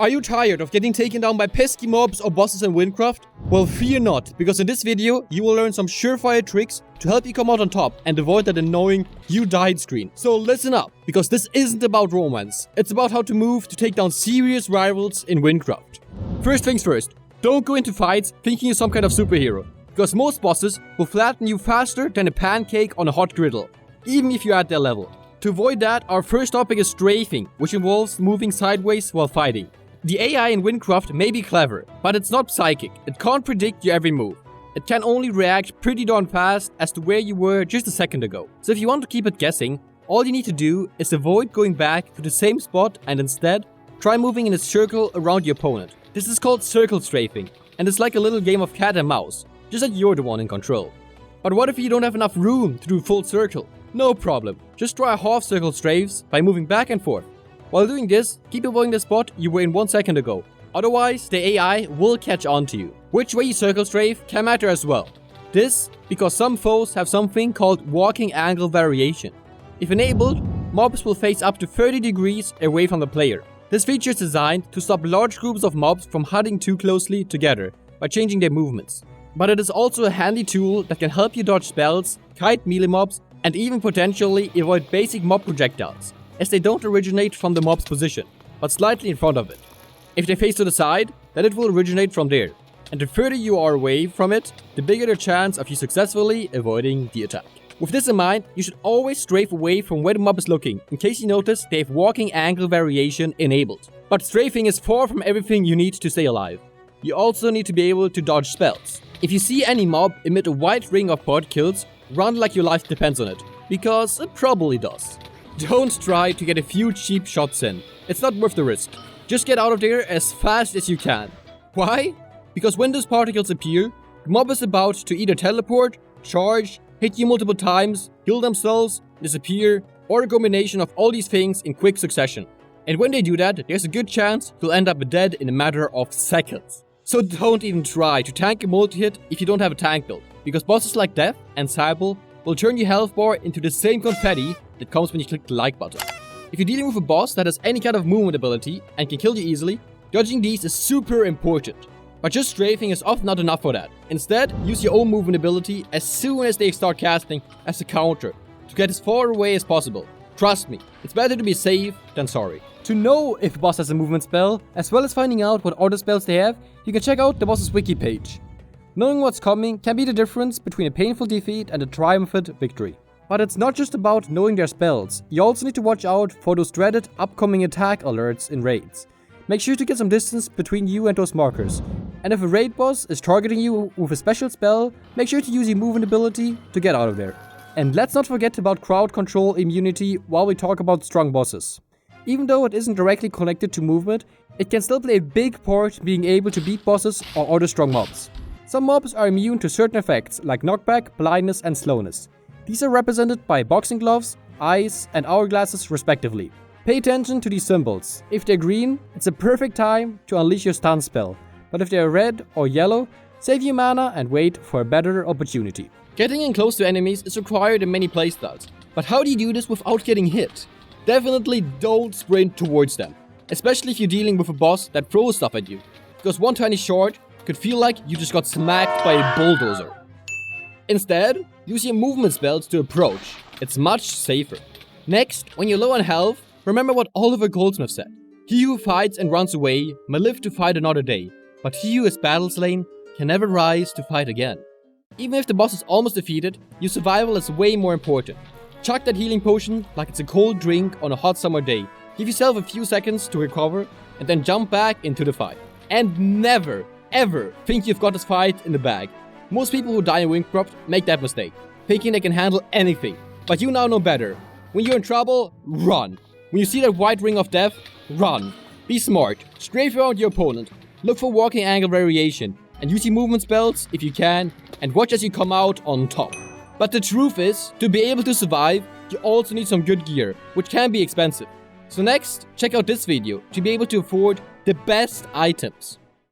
Are you tired of getting taken down by pesky mobs or bosses in Wynncraft? Well, fear not, because in this video, you will learn some surefire tricks to help you come out on top and avoid that annoying "you died" screen. So listen up, because this isn't about romance. It's about how to move to take down serious rivals in Wynncraft. First things first, don't go into fights thinking you're some kind of superhero, because most bosses will flatten you faster than a pancake on a hot griddle, even if you're at their level. To avoid that, our first topic is strafing, which involves moving sideways while fighting. The AI in Wynncraft may be clever, but it's not psychic. It can't predict your every move. It can only react pretty darn fast as to where you were just a second ago. So if you want to keep it guessing, all you need to do is avoid going back to the same spot and instead try moving in a circle around your opponent. This is called circle strafing, and it's like a little game of cat and mouse, just that you're the one in control. But what if you don't have enough room to do a full circle? No problem, just try half circle strafes by moving back and forth. While doing this, keep avoiding the spot you were in 1 second ago. Otherwise, the AI will catch on to you. Which way you circle strafe can matter as well. This because some foes have something called walking angle variation. If enabled, mobs will face up to 30 degrees away from the player. This feature is designed to stop large groups of mobs from huddling too closely together by changing their movements. But it is also a handy tool that can help you dodge spells, kite melee mobs, and even potentially avoid basic mob projectiles, as they don't originate from the mob's position, but slightly in front of it. If they face to the side, then it will originate from there, and the further you are away from it, the bigger the chance of you successfully avoiding the attack. With this in mind, you should always strafe away from where the mob is looking, in case you notice they have walking angle variation enabled. But strafing is far from everything you need to stay alive. You also need to be able to dodge spells. If you see any mob emit a white ring of pod kills, run like your life depends on it, because it probably does. Don't try to get a few cheap shots in. It's not worth the risk. Just get out of there as fast as you can. Why? Because when those particles appear, the mob is about to either teleport, charge, hit you multiple times, heal themselves, disappear, or a combination of all these things in quick succession. And when they do that, there's a good chance you'll end up dead in a matter of seconds. So don't even try to tank a multi-hit if you don't have a tank build, because bosses like Death and Cyber will turn your health bar into the same confetti that comes when you click the like button. If you're dealing with a boss that has any kind of movement ability and can kill you easily, dodging these is super important. But just strafing is often not enough for that. Instead, use your own movement ability as soon as they start casting as a counter to get as far away as possible. Trust me, it's better to be safe than sorry. To know if a boss has a movement spell, as well as finding out what other spells they have, you can check out the boss's wiki page. Knowing what's coming can be the difference between a painful defeat and a triumphant victory. But it's not just about knowing their spells, you also need to watch out for those dreaded upcoming attack alerts in raids. Make sure to get some distance between you and those markers. And if a raid boss is targeting you with a special spell, make sure to use your movement ability to get out of there. And let's not forget about crowd control immunity while we talk about strong bosses. Even though it isn't directly connected to movement, it can still play a big part in being able to beat bosses or other strong mobs. Some mobs are immune to certain effects like knockback, blindness, and slowness. These are represented by boxing gloves, eyes, and hourglasses respectively. Pay attention to these symbols. If they're green, it's a perfect time to unleash your stun spell, but if they're red or yellow, save your mana and wait for a better opportunity. Getting in close to enemies is required in many playstyles, but how do you do this without getting hit? Definitely don't sprint towards them, especially if you're dealing with a boss that throws stuff at you, because one tiny shot could feel like you just got smacked by a bulldozer. Instead, use your movement spells to approach. It's much safer. Next, when you're low on health, remember what Oliver Goldsmith said. He who fights and runs away may live to fight another day, but he who is battle slain can never rise to fight again. Even if the boss is almost defeated, your survival is way more important. Chuck that healing potion like it's a cold drink on a hot summer day. Give yourself a few seconds to recover and then jump back into the fight. And never, ever think you've got this fight in the bag. Most people who die in Wynncraft make that mistake, thinking they can handle anything. But you now know better. When you're in trouble, run. When you see that white ring of death, run. Be smart, strafe around your opponent, look for walking angle variation, and use your movement spells if you can, and watch as you come out on top. But the truth is, to be able to survive, you also need some good gear, which can be expensive. So next, check out this video to be able to afford the best items.